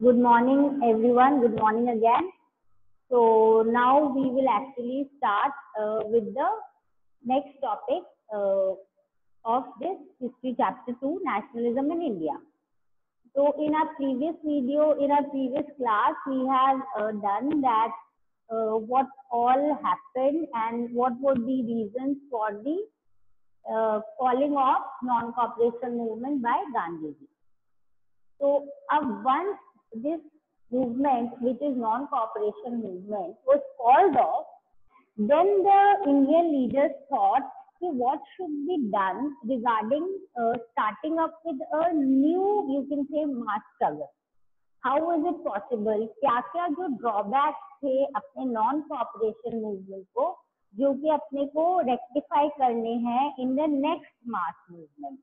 Good morning, everyone. Good morning again. So now we will actually start with the next topic of this history chapter 2, nationalism in India. So in our previous video, in our previous class, we have done that what all happened and what were the reasons for the calling of non-cooperation movement by Gandhiji. So once this movement, which is non-cooperation movement, was called off, then the Indian leaders thought what should be done regarding starting up with a new, you can say, mass struggle. How is it possible? क्या क्या जो drawbacks थे अपने non cooperation movement को, जो कि अपने को रेक्टिफाई करने हैं in the next mass movement.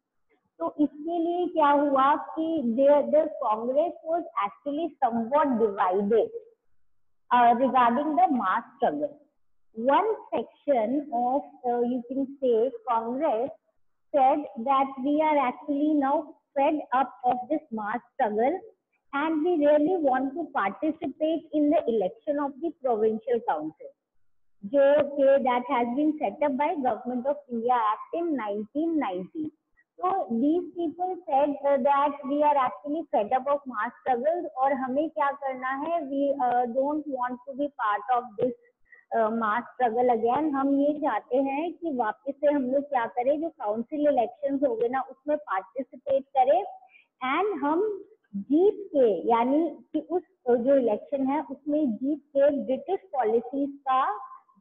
तो इसके लिए क्या हुआ कि the Congress was actually somewhat divided regarding the mass struggle. One section of, you can say, Congress said that we are actually now fed up of this mass struggle and we really want to participate in the election of the provincial council, that has been set up by Government of India Act in 1990. So these people said that we are actually fed up of mass struggles और हमें क्या करना है, we don't want to be part of this mass struggle again. हम ये चाहते हैं कि वापस से हम लोग क्या करें, जो काउंसिल इलेक्शंस हो गए ना उसमें पार्टिसिपेट करें एंड हम जीत के, यानी कि उस जो इलेक्शन है उसमें जीत के ब्रिटिश पॉलिसीज का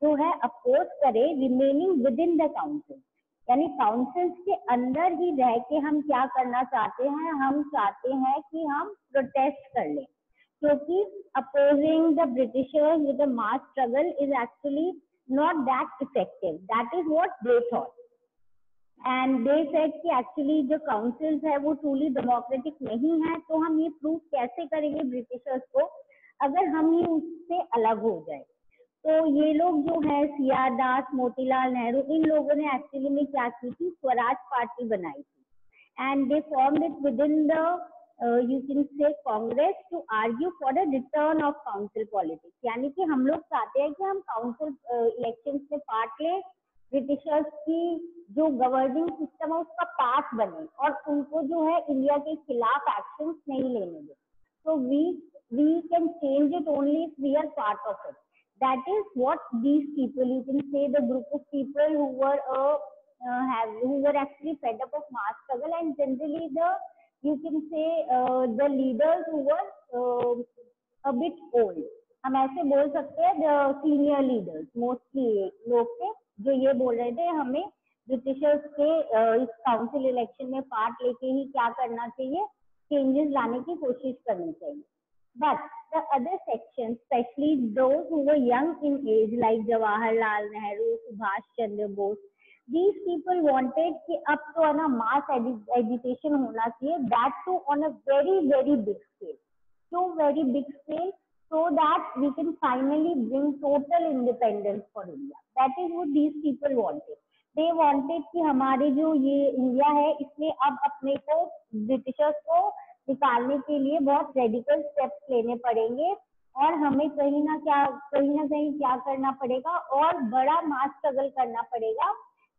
जो है अपोज करें, remaining with in the council. यानी काउंसिल्स के अंदर ही रह के हम क्या करना चाहते हैं, हम चाहते हैं कि हम प्रोटेस्ट कर लें, क्योंकि opposing the Britishers with a mass struggle is actually not that effective. That is what they thought. And they said कि actually जो councils है वो truly democratic नहीं है, तो हम ये प्रूव कैसे करेंगे ब्रिटिशर्स को अगर हम ही उससे अलग हो जाए. तो ये लोग जो है सी.आर. दास, मोतीलाल नेहरू, इन लोगों ने एक्चुअली में क्या की थी, स्वराज पार्टी बनाई थी and they formed it with in the you can say Congress to argue for the return of council politics. यानी कि हम लोग चाहते हैं कि हम काउंसिल इलेक्शन में पार्ट लें, ब्रिटिशर्स की जो गवर्निंग सिस्टम है उसका पार्ट बने और उनको जो है इंडिया के खिलाफ एक्शंस नहीं लेने दें. So we can change it only if we are part of it. That is what these people, you can say the group of people who were actually fed up of mass struggle, and generally you can say the leaders who were a bit old. हम ऐसे बोल सकते हैं the senior leaders mostly लोग थे जो ये बोल रहे थे हमें ब्रिटिशर्स के इस काउंसिल इलेक्शन में पार्ट लेके ही क्या करना चाहिए, चेंजेस लाने की कोशिश करनी चाहिए. But the other section, especially those who were young in age like Jawaharlal Nehru, Subhash Chandra Bose, these people wanted कि अब तो है ना मास एजुकेशन होना चाहिए, that too on a very very big scale, so very big scale, so that we can finally bring total independence for India. That is what these people wanted. They wanted कि हमारे जो ये India है इसमें अब अपने को Britishers को निकालने के लिए बहुत रेडिकल स्टेप्स लेने पड़ेंगे और हमें कहीं ना कहीं क्या करना पड़ेगा और बड़ा मास स्ट्रगल करना पड़ेगा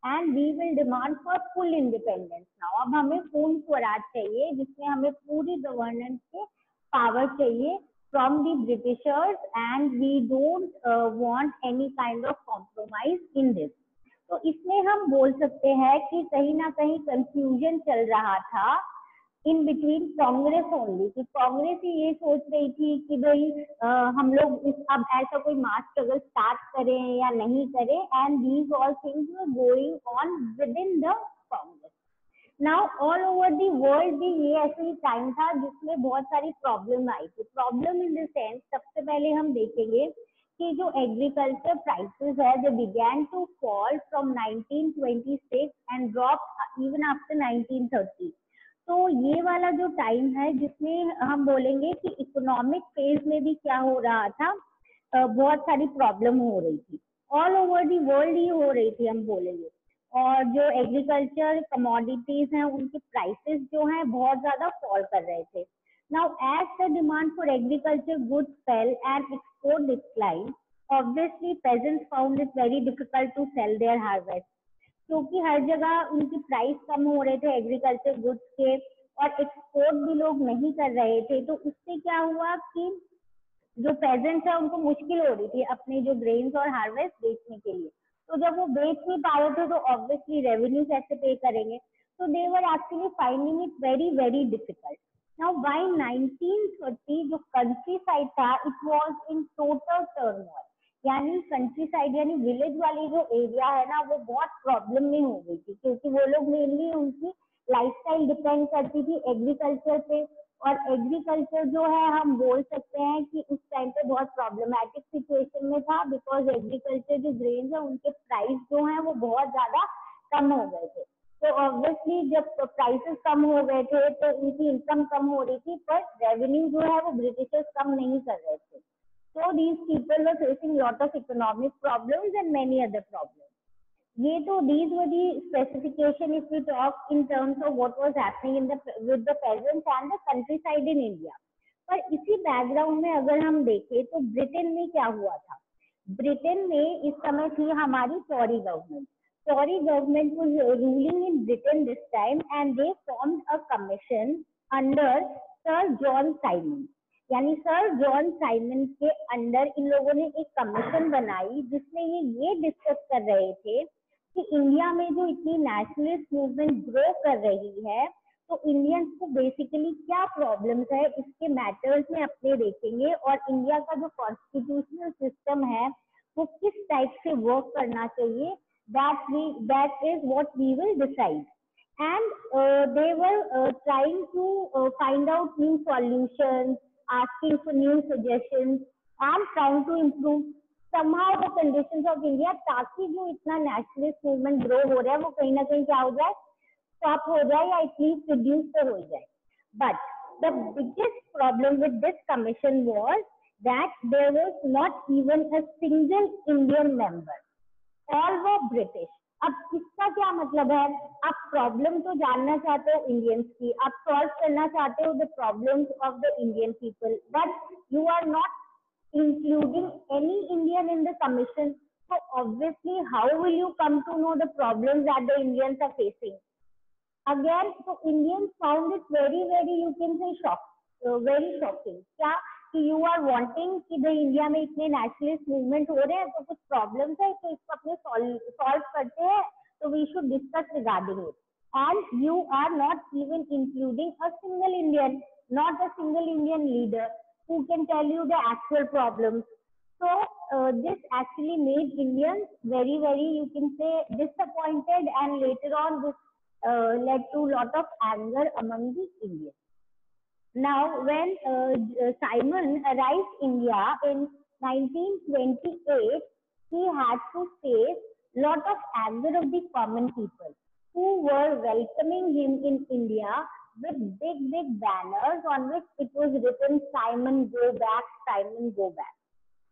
and we will demand for full independence now. अब हमें पूर्ण स्वराज चाहिए जिसमें हमें पूरी गवर्नेंस के पावर चाहिए from the Britishers and we don't want any kind of compromise in this. तो इसमें हम बोल सकते हैं कि कहीं ना कहीं कंफ्यूजन चल रहा था इन बिटवीन कांग्रेस ओनली, कि कांग्रेस ही ये सोच रही थी कि भाई हम लोग अब ऐसा कोई मास स्ट्रगल स्टार्ट करें या नहीं करें, and these all things were going on with in the Congress. Now all over the world भी ये ऐसे ही टाइम था जिसमें बहुत सारी प्रॉब्लम आई थी. प्रॉब्लम इन द सेंस, सबसे पहले हम देखेंगे कि जो एग्रीकल्चर प्राइसेस है they began to fall from 1926 and drop even after 1930. तो ये वाला जो टाइम है जिसमें हम बोलेंगे कि इकोनॉमिक फेज में भी क्या हो रहा था, बहुत सारी प्रॉब्लम हो रही थी, ऑल ओवर दी वर्ल्ड ही हो रही थी हम बोलेंगे. और जो एग्रीकल्चर कमोडिटीज हैं उनकी प्राइसेस जो हैं बहुत ज्यादा फॉल कर रहे थे. Now, as the demand for agriculture goods fell and export declined, obviously peasants found it very difficult to sell their harvest. क्योंकि हर जगह उनकी प्राइस कम हो रहे थे एग्रीकल्चर गुड्स के और एक्सपोर्ट भी लोग नहीं कर रहे थे, तो उससे क्या हुआ कि जो पेजेंट्स है उनको मुश्किल हो रही थी अपने जो ग्रेन्स और हार्वेस्ट बेचने के लिए। तो जब वो बेच नहीं पा रहे थे तो ऑब्वियसली रेवेन्यू कैसे पे करेंगे, तो they were actually finding it very very difficult. Now by 1930 जो कंट्री साइड था it was in total turmoil, यानी कंट्री साइड यानी विलेज वाली जो एरिया है ना वो बहुत प्रॉब्लम में हो गई थी, क्योंकि वो लोग मेनली उनकी लाइफस्टाइल डिपेंड करती थी एग्रीकल्चर पे, और एग्रीकल्चर जो है हम बोल सकते हैं कि उस टाइम पे बहुत प्रॉब्लमेटिक सिचुएशन में था, बिकॉज एग्रीकल्चर जो ग्रेन्स है उनके प्राइस जो है वो बहुत ज्यादा कम हो गए थे। तो ऑब्वियसली जब प्राइसेस कम हो गए थे तो उनकी इनकम कम हो रही थी, पर रेवेन्यू जो है वो ब्रिटिशर्स कम नहीं कर रहे थे। So these people were facing lot of economic problems and many other problems. ये तो these were the specification if we talk in terms of what was happening in the with the peasants and the countryside in India. पर इसी background में अगर हम देखें तो Britain में क्या हुआ था, ब्रिटेन में इस समय थी हमारी Tory government. Tory government was ruling in Britain this time and they formed a commission under Sir John Simon। यानी सर जॉन साइमन के अंडर इन लोगों ने एक कमीशन बनाई जिसमें ये डिस्कस कर रहे थे कि इंडिया में जो इतनी नेशनलिस्ट मूवमेंट ग्रो कर रही है तो इंडियंस को बेसिकली क्या प्रॉब्लम्स है इसके मैटर्स में अपने देखेंगे, और इंडिया का जो कॉन्स्टिट्यूशनल सिस्टम है वो किस टाइप से वर्क करना चाहिए, that is what we will decide. And they were trying to find out new solutions, asking for new suggestions and trying to improve somehow the conditions of India, ताकि जो इतना nationalist movement grow हो रहा है वो कहीं ना कहीं क्या हो जाए, stop हो जाए या at least reduce तो हो जाए। But the biggest problem with this commission was that there was not even a single Indian member, all were British। अब इसका क्या मतलब है, आप प्रॉब्लम तो जानना चाहते हो इंडियंस की, आप सॉल्व करना चाहते हो the problems of the Indian people, but you are not including any Indian in the commission, so obviously how will you come to know the problems that the Indians are facing? Again, so Indians found it very very you can say very shocking। क्या कि you are wanting कि भाई India में इतने nationalist movement हो रहे हैं तो कुछ प्रॉब्लम्स है तो इसको अपने सॉल्व करते हैं, तो we should discuss regarding it, and you are not even including a single Indian, not a single Indian leader who can tell you the actual problems. So this actually made Indians very very you can say disappointed, and later on this led to lot of anger among the Indians. Now, when Simon arrived India in 1928, he had to face lot of anger of the common people who were welcoming him in India with big banners on which it was written Simon go back, Simon go back.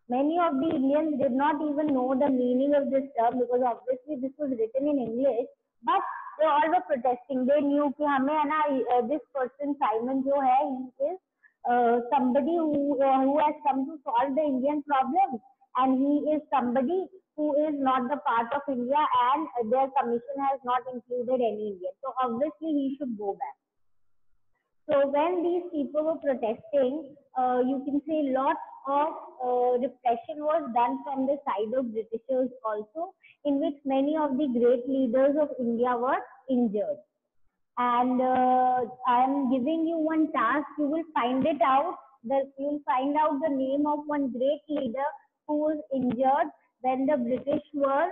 Many of the Indians did not even know the meaning of this term because obviously this was written in English, but they all were protesting. They knew कि हमें है ना this person Simon जो है he is somebody who has come to solve the Indian problem, and he is somebody who is not the part of India, and their commission has not included any Indian, so obviously he should go back. So when these people were protesting, you can say lots of repression was done from the side of Britishers also, in which many of the great leaders of India were injured. And I am giving you one task. You will find it out. You will find out the name of one great leader who was injured when the British were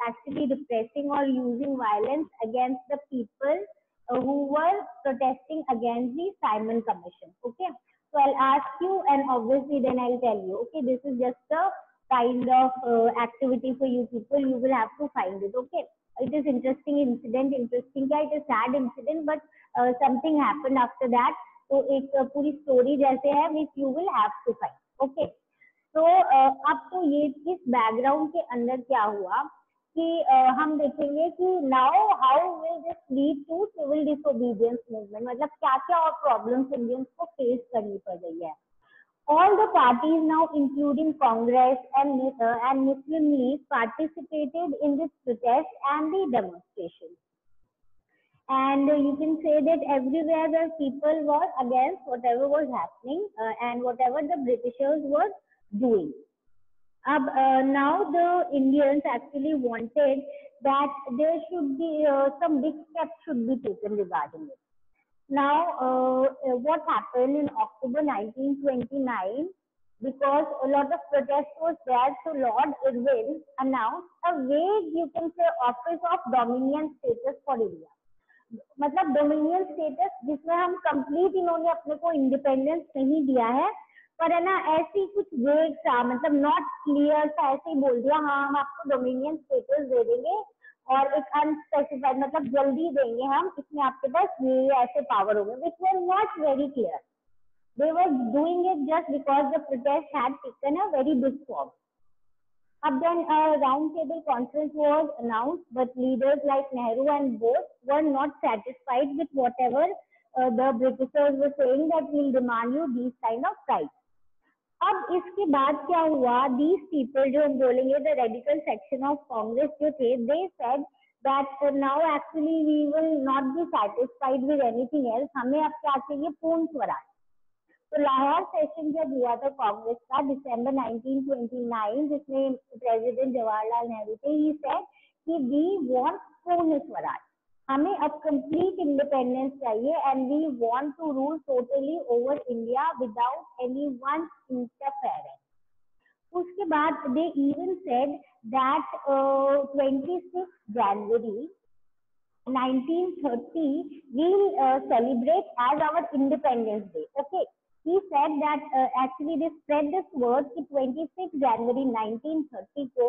actually repressing or using violence against the people who were protesting against the Simon Commission. Okay, so I'll ask you, and obviously then I'll tell you. Okay, this is just a kind of activity for you people. You will have to find it. Okay, it is interesting incident. Interesting क्या, it is sad incident, but something happened after that. तो एक पूरी story जैसे है which you will have to find. Okay, तो अब तो ये इस बैकग्राउंड के अंदर क्या हुआ कि हम देखेंगे कि now how will this lead to civil disobedience movement, मतलब क्या क्या और प्रॉब्लम्स इंडियंस को फेस करनी पड़ रही है. All the parties now, including Congress and Muslim League, participated in this protest and the demonstration. And you can say that everywhere the people were against whatever was happening and whatever the Britishers were doing. Now the Indians actually wanted that there should be some big steps should be taken regarding it. Now, what happened in October 1929, because a lot of protest was there, so Lord Irwin announced a vague, you can say, Office of Dominion Status for India. मतलब dominion status, जिसमें हम complete इन्होंने अपने को independence नहीं दिया है, पर है ना ऐसी कुछ वेग सा, मतलब नॉट क्लियर सा, ऐसे ही बोल दिया हाँ हम आपको डोमिनियन स्टेटस दे देंगे और एक अनस्पेसिफाइड, मतलब जल्दी देंगे हम, इसमें आपके पास ये ऐसे पावर होंगे, which were not very clear. They were doing it just because the protest had taken a very big form. Then a round table conference was announced, but leaders like Nehru and Bose were not satisfied with whatever the Britishers were saying, that we'll demand you these kind of rights. अब इसके बाद क्या हुआ, these people जो हम बोलेंगे the radical section of Congress जो थे, they said that now actually we will not be satisfied with anything else, हमें अब क्या चाहिए, पूर्ण स्वराज. तो लाहौर सेशन जब हुआ था कांग्रेस का दिसंबर 1929, जिसमें प्रेसिडेंट जवाहरलाल नेहरू थे, ही सेड कि वी वांट पूर्ण स्वराज, हमें अब कंप्लीट इंडिपेंडेंस चाहिए and we want to rule totally over India without anyone interference. उसके बाद they even said that 26 January 1930 we'll celebrate as our Independence Day. Okay. He said that actually they spread this word कि 26 January 1930 को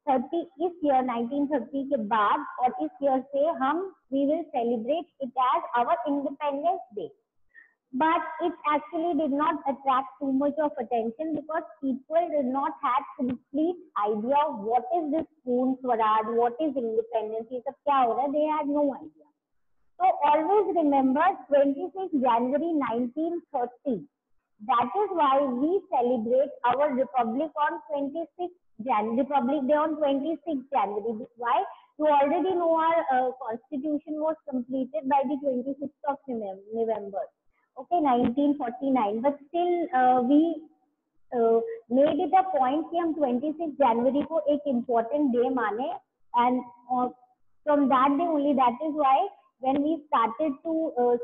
30 इस year 1930 के बाद और इस year से हम we will celebrate it as our Independence Day. But it actually did not attract too much of attention because people did not have complete idea of what is this Poorn Swaraj, what is independence, ये सब क्या हो रहा है, they had no idea. So always remember 26 January 1930. That is why we celebrate our republic on 26 January, Republic Day on 26 January. Why? You already know our constitution was completed by the 26th of November. Okay, 1949. But still we made it a point कि हम 26 January को एक important day माने, and from that day only, that is why when we started to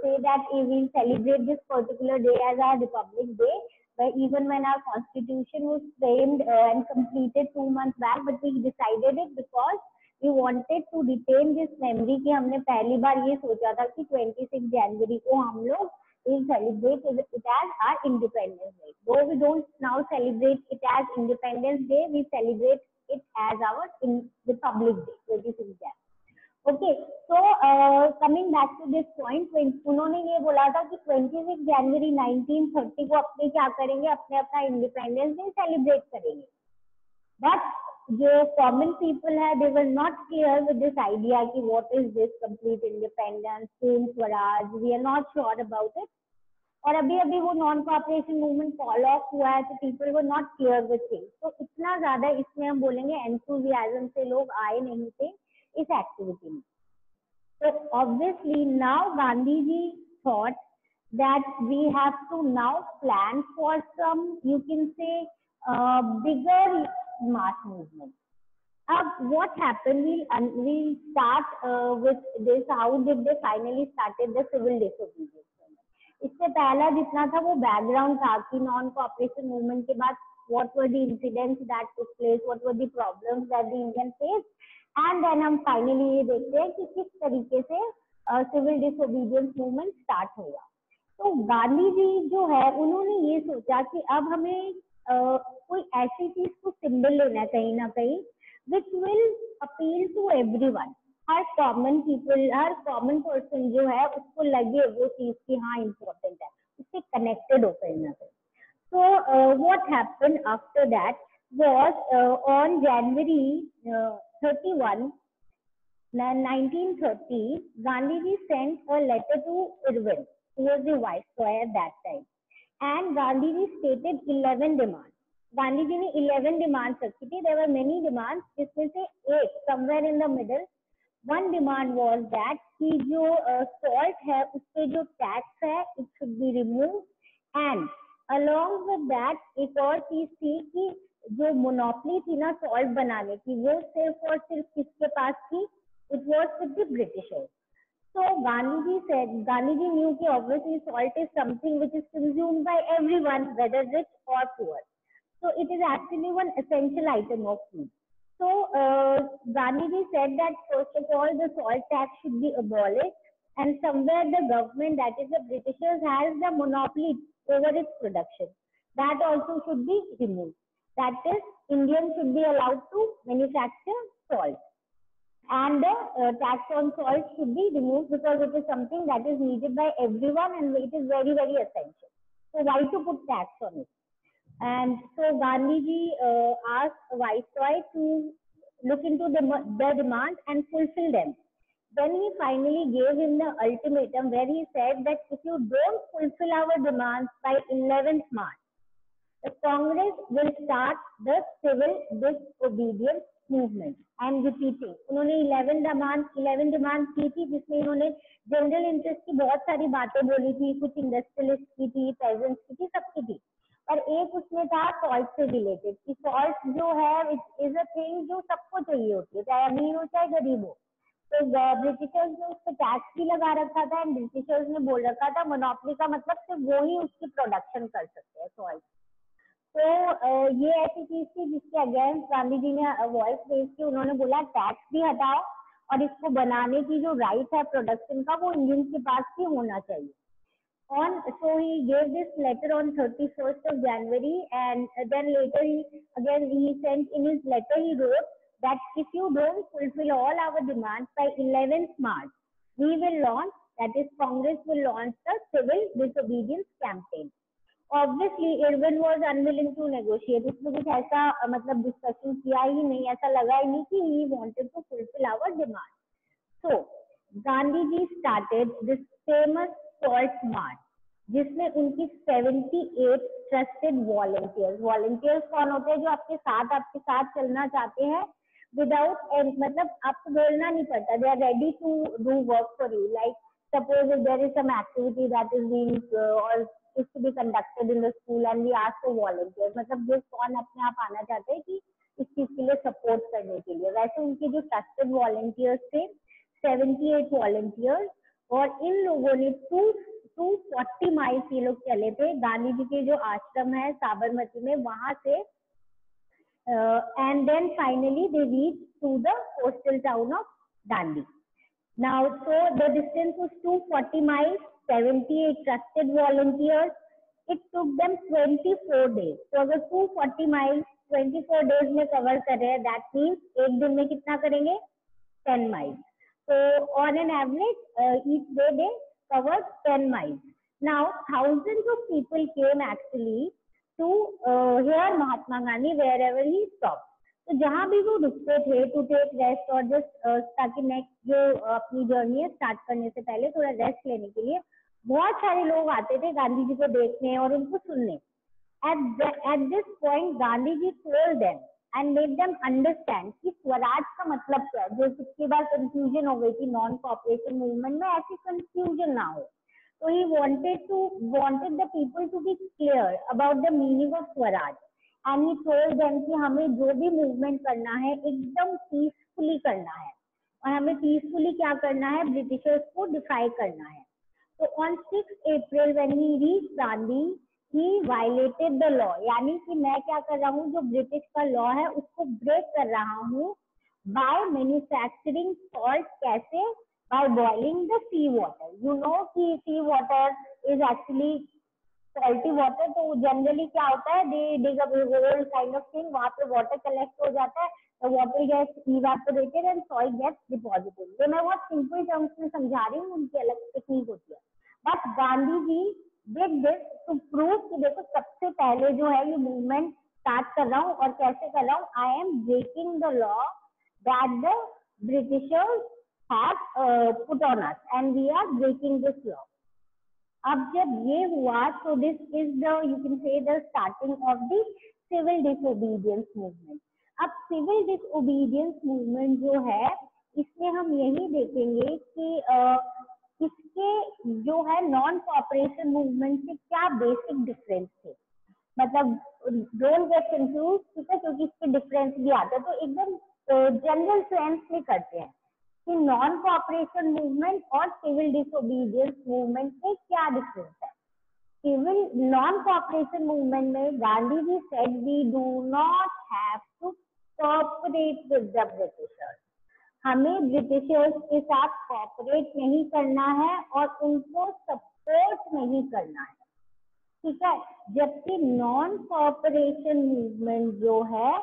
say that we will celebrate this particular day as our Republic Day, but even when our constitution was framed and completed 2 months back, but we decided it because we wanted to retain this memory कि हमने पहली बार ये सोचा था कि 26 जनवरी को हम लोग will celebrate it as our Independence Day. Though we don't now celebrate it as Independence Day, we celebrate it as our Republic Day, 26 January. Okay, so coming back to this point, उन्होंने ये बोला था कि 26 January 1930 को अपने क्या करेंगे, अपने अपना इंडिपेंडेंस डे सेलिब्रेट करेंगे. बट जो कॉमन पीपल है, they were not clear with this idea कि what is this complete independence, Purna Swaraj, we are not sure about it. और अभी अभी वो non cooperation movement call off हुआ है, तो people were not clear with things. तो इतना ज्यादा इसमें हम बोलेंगे एंथुजियाज्म से लोग आए नहीं थे इस एक्टिविटी में. So obviously now Gandhi ji thought that we have to now plan for some, you can say, bigger mass movement. What happened? We'll start with this. How did they finally started the civil disobedience? इससे पहला जितना था वो background था कि non cooperation movement के बाद what were the incidents that took place, what were the problems that the Indian faced, and then हम फाइनली ये देखते हैं कि किस तरीके से सिविल डिसोबीडियंस मूवमेंट स्टार्ट होगा. तो गांधी जी जो है उन्होंने ये सोचा कि अब हमें कोई ऐसी चीज को सिंबल लेना है कहीं ना कहीं which will appeal to everyone. हर कॉमन पीपल, हर कॉमन पर्सन जो है उसको लगे वो चीज की हाँ इम्पोर्टेंट है, उससे कनेक्टेड हो कहीं ना कहीं. So what happened after that was on January 31, 1930, Gandhiji sent a letter to Irwin, who was the viceroy at that time, and Gandhiji stated 11 demands. Gandhi ने 11 demands रखी थी. There were many demands, जिसमें से एक somewhere in the middle, one demand was that कि जो salt है उस पे जो tax है it should be removed, and along with that एक और चीज थी कि जो मोनोपली थी ना salt बनाने की वो सिर्फ और सिर्फ किसके पास थी? It was with the Britishers. So Gandhiji knew कि obviously salt is something which is consumed by everyone, whether rich or poor. So it is actually one essential item of food. So Gandhiji said that first of all the salt tax should be abolished, and somewhere the government, that is the Britishers, has the monopoly over its production. That also should be removed. That is, Indians should be allowed to manufacture salt. And the tax on salt should be removed because it is something that is needed by everyone and it is very, very essential. So why to put tax on it? And so Gandhiji asked Viceroy to look into the demands and fulfill them. Then he finally gave him the ultimatum where he said that if you don't fulfill our demands by 11th March, the Congress will start the civil disobedience movement. I am repeating. उन्होंने 11 demand की थी, जिसमें इन्होंने general interest की बहुत सारी बातें बोली थी, कुछ इंडस्ट्रियलिस्ट की थी, पेजेंट्स की थी, सबकी थी. और एक उसमें था सॉल्ट से रिलेटेड कि सॉल्ट जो है इट इज अ थिंग जो सबको चाहिए होती है, चाहे अमीर हो चाहे गरीब हो. तो ब्रिटिशर्स ने उस पर टैक्स भी लगा रखा था एंड ब्रिटिशर्स ने बोल रखा था मोनोपोली का मतलब सिर्फ वो ही उसकी प्रोडक्शन कर सकते हैं सॉल्ट. तो ये ऐसी चीज थी जिसके अगेंस्ट गांधी जी ने वॉइस रेज की. उन्होंने बोला टैक्स भी हटाओ और इसको बनाने की जो राइट है प्रोडक्शन का वो इंडियंस के पास भी होना चाहिए. So he gave this letter on 31st of January, and then later he sent in his letter, he wrote that if you don't fulfill all our demands by 11th March, we will launch, that is Congress will launch the civil disobedience campaign. Obviously Irwin was unwilling to negotiate. उसमें कुछ ऐसा मतलब discussion किया ही नहीं, ऐसा लगा ही नहीं कि he wanted to fulfill our demand. So Gandhi ji started this famous salt march, जिसमें उनकी 78 ट्रस्टेड वॉलंटियर्स कौन होते हैं? जो आपके साथ चलना चाहते हैं विदाउट मतलब आपको बोलना नहीं पड़ता. They are ready to do work for you. Like suppose if there is some activity that is being और is to be conducted in the school and we ask for volunteers, मतलब जो कौन अपने आप आना चाहते हैं कि इस चीज के लिए सपोर्ट करने के लिए. वैसे उनके जो ट्रस्टेड वॉलंटियर्स थे 78 वॉलंटियर्स, और इन लोगों ने 240 माइल्स ये लोग चले थे गांधी जी के जो आश्रम है साबरमती में वहां से, and then finally they reach to the coastal town of Dandi. Now so the distance was 240 miles, 78 trusted volunteers. It took them 24 days. तो अगर 240 माइल्स 24 डेज में कवर कर रहे हैं, दैट मीन्स एक दिन में कितना करेंगे? 10 miles. So on an average, each day they covered 10 miles. Now thousands of people came actually to hear Mahatma Gandhi wherever he stopped. तो जहाँ भी वो रुकते थे to take rest और just ताकि next जो अपनी जर्नी है स्टार्ट करने से पहले थोड़ा रेस्ट लेने के लिए बहुत सारे लोग आते थे गांधी जी को देखने और उनको सुनने. At this point Gandhi ji told them and made them understand कि स्वराज का मतलब क्या है. जो इसके बाद कंफ्यूजन हो गई थी नॉन कॉपरेशन मूवमेंट में, ऐसी कंफ्यूजन ना हो. तो ही wanted the people to be clear about the meaning of Swaraj, and he told them कि हमें जो भी मूवमेंट करना है एकदम पीसफुली करना है, और हमें पीसफुली क्या करना है? ब्रिटिशर्स को डिफाई करना है. तो on 6 April when he reached Dandi, he violated the law. यानी कि मैं क्या कर रहा हूँ, जो ब्रिटिश का लॉ है उसको ब्रेक कर रहा हूँ by manufacturing salt. कैसे? by boiling the sea water. You know कि sea water is actually salty water. तो जनरली क्या होता है, they dig a hole kind of thing, वहाँ पे water collect हो जाता है, the water gets evaporated and soil gets deposited. ये मैं बहुत simple terms में समझा रही हूँ, उनकी अलग टेक्निक होती है. But Gandhi ji did this to prove कि देखो सबसे पहले जो है ये मूवमेंट स्टार्ट कर रहा हूँ और कैसे कर रहा हूँ. I am breaking the law that the Britishers have put on us and we are breaking this law. अब जब ये हुआ तो this is the you can say the starting of the civil disobedience movement. अब civil disobedience movement जो है इसमें हम यही देखेंगे कि इसके जो है नॉन कोऑपरेशन मूवमेंट से क्या बेसिक डिफरेंस थे. मतलब डोंट गेट कंफ्यूज, ठीक है, क्योंकि इसके डिफरेंस भी आते हैं. तो एकदम जनरल सेंस में करते हैं कि नॉन कोऑपरेशन मूवमेंट और सिविल डिसोबीडियंस मूवमेंट में क्या डिफरेंस है. सिविल नॉन कोऑपरेशन मूवमेंट में Gandhi ji said we do not have to cooperate with the Britishers. हमें ब्रिटिशर्स के साथ कोऑपरेट नहीं करना है और उनको सपोर्ट नहीं करना है, ठीक है. जबकि नॉन कोऑपरेशन मूवमेंट जो है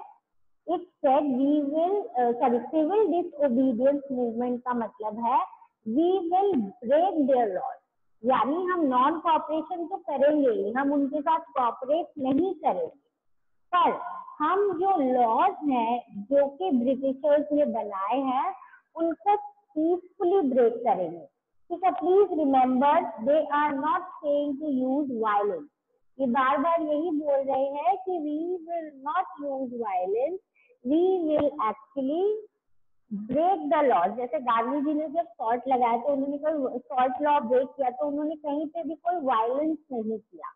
it said we will civil disobedience movement का मतलब है we will break their laws. यानी हम नॉन कोऑपरेशन तो करेंगे ही, हम उनके साथ कोऑपरेट नहीं करेंगे, पर हम जो लॉज हैं जो कि ब्रिटिशर्स ने बनाए हैं उनको पीसफुली ब्रेक करेंगे, ठीक है. Please remember they are not saying to use violence. ये बार बार यही बोल रहे हैं कि we will not use violence, we will actually break the law. जैसे गांधी जी ने जब सॉल्ट लगाया तो उन्होंने कोई सॉल्ट लॉ ब्रेक किया तो उन्होंने कहीं पे भी कोई वायलेंस नहीं किया.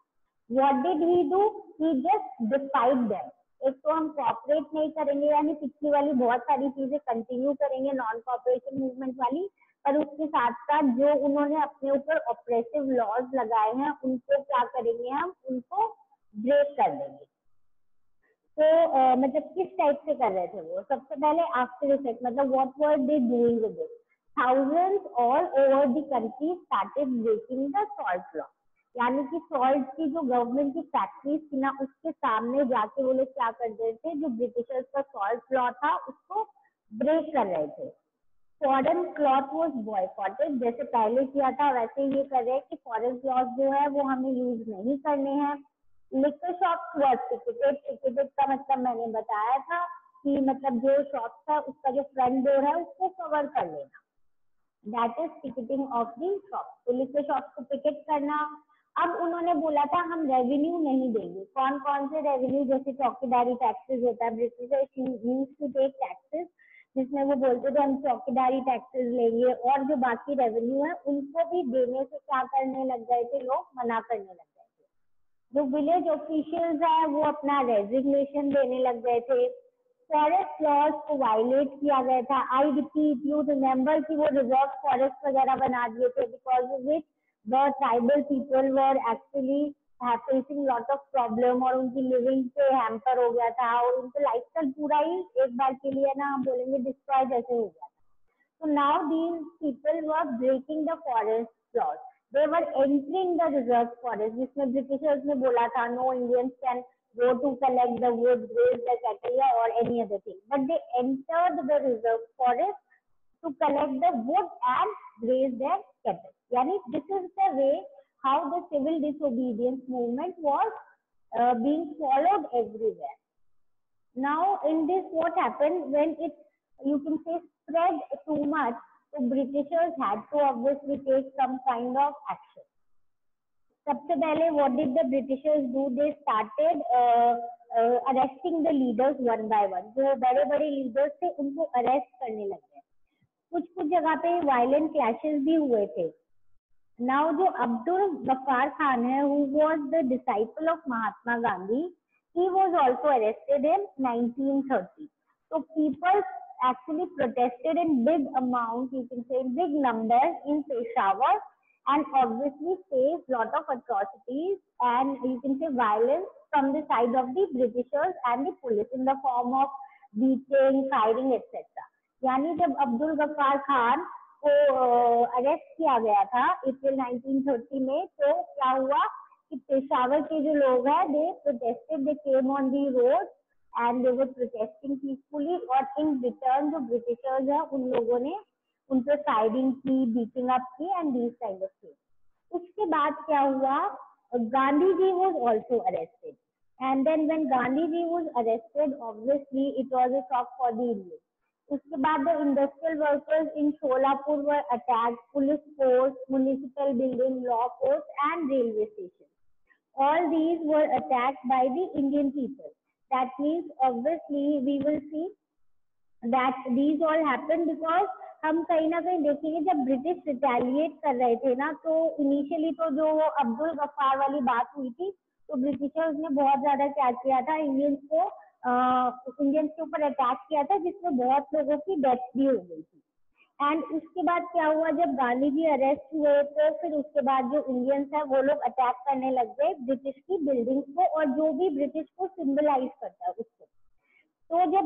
What did he do, he just डिफाइड them. एक तो हम कोऑपरेट नहीं करेंगे यानी पिछली वाली बहुत सारी चीजें कंटिन्यू करेंगे नॉन कोऑपरेशन मूवमेंट वाली, पर उसके साथ साथ जो उन्होंने अपने ऊपर ऑपरेसिव लॉज लगाए हैं उनको क्या करेंगे, हम उनको ब्रेक कर देंगे. तो मतलब किस टाइप से कर रहे थे वो. सबसे पहले आफ्टर इफेक्ट, मतलब what were they doing with it. Thousands all over the country started breaking the salt law. यानी कि सॉल्ट की जो गवर्नमेंट की फैक्ट्रीज थी ना उसके सामने जाके वो लोग क्या कर रहे थे, जो ब्रिटिशर्स का सॉल्ट लॉ था उसको ब्रेक कर रहे थे. Foreign cloth was boycotted. जैसे पहले किया था वैसे ये कर रहे हैं कि फॉरेन क्लॉथ जो है वो हमें यूज नहीं करने हैं. लिकर शॉप्स वर टिकेटेड. टिकेटेड का मतलब मैंने बताया था कि मतलब जो शॉप था उसका जो फ्रंट डोर है उसको कवर कर लेना, that is ticketing of the shop. तो लिकर शॉप को टिकट करना. अब उन्होंने बोला था हम रेवेन्यू नहीं देंगे. कौन कौन से रेवेन्यू, जैसे चौकीदारी टैक्सेस होता है, Britishers used to take taxes जिसमें वो बोलते थे हम चौकीदारी टैक्सेस लेंगे, और जो बाकी रेवेन्यू है उनको भी देने से क्या करने लग गए थे, लोग मना करने लग गए थे. जो विलेज ऑफिशियल्स है वो अपना रेजिग्नेशन देने लग गए थे. फॉरेस्ट लॉज को वायलेट किया गया था. आई रिपीट, यू रिमेम्बर कि वो रिजर्व फॉरेस्ट वगैरह बना दिए थे because of which the tribal people were actually facing lot of problem और उनकी लिविंग पे हैम्पर हो गया था और उनका लाइफस्टाइल पूरा ही एक बार के लिए ना हम बोलेंगे डिस्ट्रॉय जैसे हो गया था. So now these people were breaking the forest laws. They were entering the reserve forest, जिसमें ब्रिटिशर्स ने बोला था no Indians can go to collect the wood, graze the cattle or any other thing. But they entered the reserve forest to collect the wood and graze their cattle. Yani this is the way how the civil disobedience movement was being followed everywhere. Now in this what happened when it, you can say, spread too much, so Britishers had to obviously take some kind of action. सबसे पहले what did the Britishers do? They started arresting the leaders one by one. जो बड़े बड़े leaders थे उनको arrest करने लग गए. कुछ जगह पे violent clashes भी हुए थे. Now जो अब्दुल गफ्फार खान है, who was the disciple of Mahatma Gandhi, he was also arrested in 1930. So people actually protested in big amount, you can say big numbers in Peshawar, and obviously faced lot of atrocities and you can say violence from the side of the Britishers and the police in the form of beating, firing, etc. यानी जब अब्दुल गफ्फार खान को arrest किया गया था अप्रैल 1930 में, तो क्या हुआ कि पेशावर के जो लोग हैं they protested, they came on the road and they were protesting peacefully, और इन रिटर्न जो ब्रिटिशर्स है उन लोगों ने उन पर फायरिंग की, बीटिंग अप की and these kind of things. उसके बाद क्या हुआ, गांधी जी वाज आल्सो उसके बाद the industrial workers in Sholapur were attacked, police force, municipal building, law court and railway station. All these were attacked by the Indian people. That means obviously we will see that these all happened because हम कहीं ना कहीं देखेंगे जब British retaliate कर रहे थे ना, तो इनिशियली तो जो अब्दुल गफ्फार वाली बात हुई थी, तो ब्रिटिशर्स ने बहुत ज्यादा क्या किया था, इंडियंस के ऊपर अटैक किया था, जिसमें बहुत लोगों की डेथ भी हो गई थी. एंड उसके बाद क्या हुआ, जब गांधी जी अरेस्ट हुए तो फिर उसके बाद जो इंडियंस है वो लोग अटैक करने लग गए ब्रिटिश की बिल्डिंग्स को और जो भी ब्रिटिश को सिंबलाइज करता है उसको. तो जब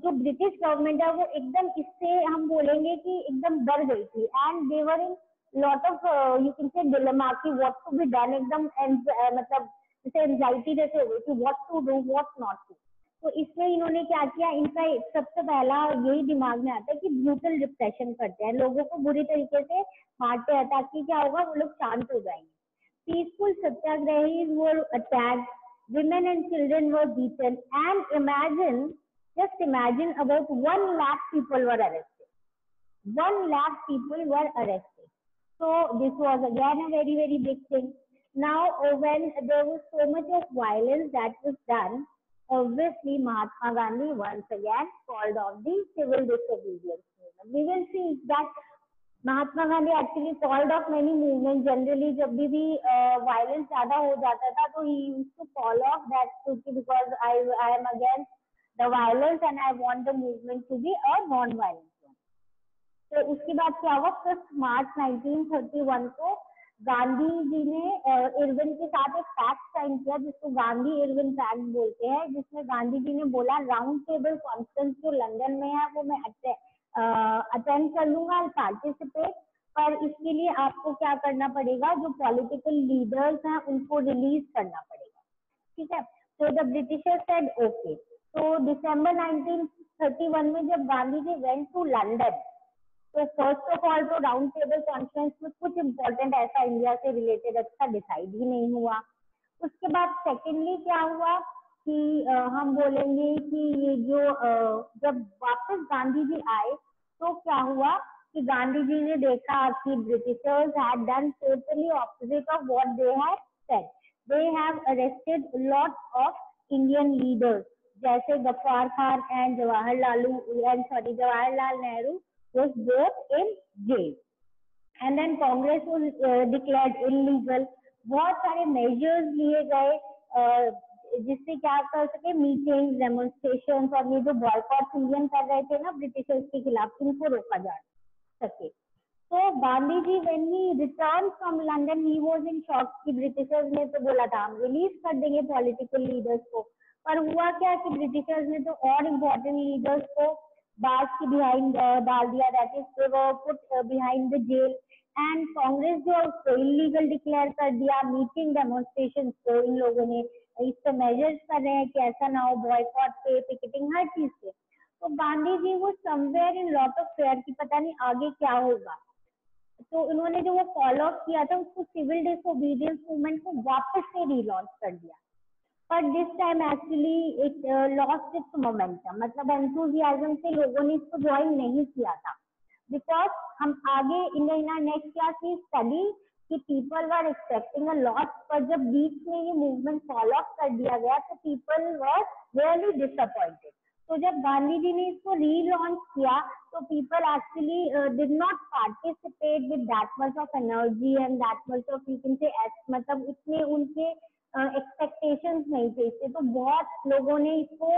जो ब्रिटिश गवर्नमेंट है वो एकदम इससे हम बोलेंगे कि एकदम डर गई थी. And they were in lot of you can say dilemma कि व्हाट टू बी डन. एकदम मतलब जैसे एंजाइटी जैसे हो गई कि what to do what not to. तो इसमें इन्होंने क्या किया, इनका सबसे पहला यही दिमाग में आता है कि ब्रूटल रिप्रेशन करते हैं, लोगों को बुरी तरीके से मारते हैं ताकि क्या होगा, वो लोग शांत हो जाएंगे. Peaceful satyagrahis were attacked, women and children were beaten, and just imagine about 1 lakh people were arrested. 1 lakh people were arrested. So this was again a very, very big thing. Now, when there was so much of violence that was done, obviously Mahatma Gandhi once again called off the civil disobedience movement. We will see that Mahatma Gandhi actually called off many movement. Generally जब भी violence ज्यादा हो जाता था तो he used to call off that because I am against the violence and I want the movement to be a non violence one. तो उसके बाद क्या हुआ, 5 मार्च 1931 को गांधी जी ने इरविन के साथ एक पैक्ट साइन किया जिसको गांधी इरविन पैक्ट बोलते हैं, जिसमें गांधी जी ने बोला राउंड टेबल कॉन्फ्रेंस जो लंदन में है वो मैं अटेंड कर लूंगा, पार्टिसिपेट. पर इसके लिए आपको क्या करना पड़ेगा, जो पॉलिटिकल लीडर्स हैं उनको रिलीज करना पड़ेगा. ठीक है. तो द ब्रिटिशर्स सेड ओके. तो दिसंबर 1931 में जब Gandhi ji went to London, तो फर्स्ट ऑफ ऑल तो राउंड टेबल कॉन्फ्रेंस में कुछ इम्पोर्टेंट ऐसा इंडिया से रिलेटेड अच्छा डिसाइड ही नहीं हुआ. उसके बाद सेकेंडली क्या हुआ कि हम बोलेंगे कि ये जो जब वापस गांधी जी आए तो क्या हुआ कि गांधी जी ने देखा कि Britishers had done totally opposite of what they had said. They have arrested lot of Indian leaders जैसे Gaffar Khan and Jawaharlal Nehru was both in jail. And then Congress was declared illegal. बहुत सारे मेजर्स लिए गए जिससे क्या कर सके, मीटिंग, डेमोन्स्ट्रेशन और ये जो बॉयकॉट इंडियन कर रहे थे ना ब्रिटिशर्स के खिलाफ, इनको रोका जा सके. तो Gandhi ji when he return from London he was in shock कि ब्रिटिशर्स ने तो बोला था हम रिलीज कर देंगे पॉलिटिकल लीडर्स को, पर हुआ क्या कि ब्रिटिशर्स ने तो और इम्पोर्टेंट लीडर्स को बार्स के बिहाइंड डाल दिया, that is they were put behind the jail. And Congress जो उसको इलीगल डिक्लेयर कर दिया, मीटिंग डेमोन्स्ट्रेशन को इन लोगों ने इस पे मेजर्स कर रहे हैं कि ऐसा ना हो, बॉयकॉट पे, पिकेटिंग, हर चीज पे. तो गांधी जी वो somewhere in lot of fair की पता नहीं आगे क्या होगा. तो इन्होंने जो वो फॉलो अप किया था उसको सिविल डिसोबीडियंस मूवमेंट को वापस से रीलॉन्च कर दिया. पर this time actually it lost its momentum, मतलब एंथुजियाज्म से लोगों ने इसको ज्वाइन नहीं किया था. बिकॉज हम आगे इन नेक्स्ट क्लास में स्टडी कि people were expecting a lot, पर जब बीच में ये मूवमेंट फॉलो अप कर दिया गया तो पीपल वर रियली डिसअपॉइंटेड. तो जब गांधी जी ने इसको रीलॉन्च किया तो people actually did not participate with that much of energy and that much of you can से, मतलब इतने उनके एक्सपेक्टेशंस नहीं थे इससे, तो बहुत लोगों ने इसको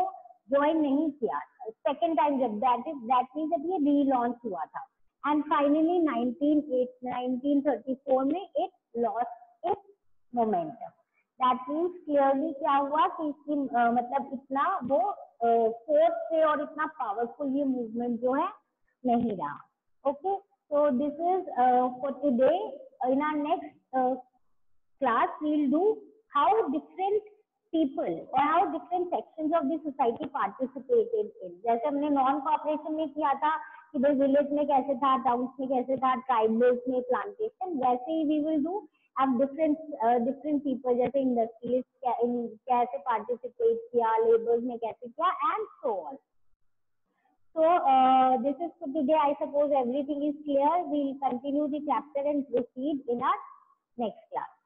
ज्वाइन नहीं किया सेकेंड टाइम जब दैट मीन जब ये रीलॉन्च हुआ था. एंड फाइनली 1934 में it lost its momentum. That means clearly क्या हुआ कि इसकी मतलब इतना वो फोर्स से और इतना पावरफुल ये मूवमेंट जो है नहीं रहा. Okay, so this is for today. In our next class we'll do how different people or how different sections of the society participated in. जैसे हमने नॉन कॉपरेशन में किया था कि भाई विलेज में कैसे था, टाउन्स में कैसे था, ट्राइबल्स में, प्लांटेशन, वैसे ही we will do अब different people जैसे इंडस्ट्रियलिस्ट कैसे पार्टिसिपेट किया, लेबर्स ने कैसे किया, and so on. So this is for today. I suppose everything is clear. We'll continue the chapter and proceed in our next class.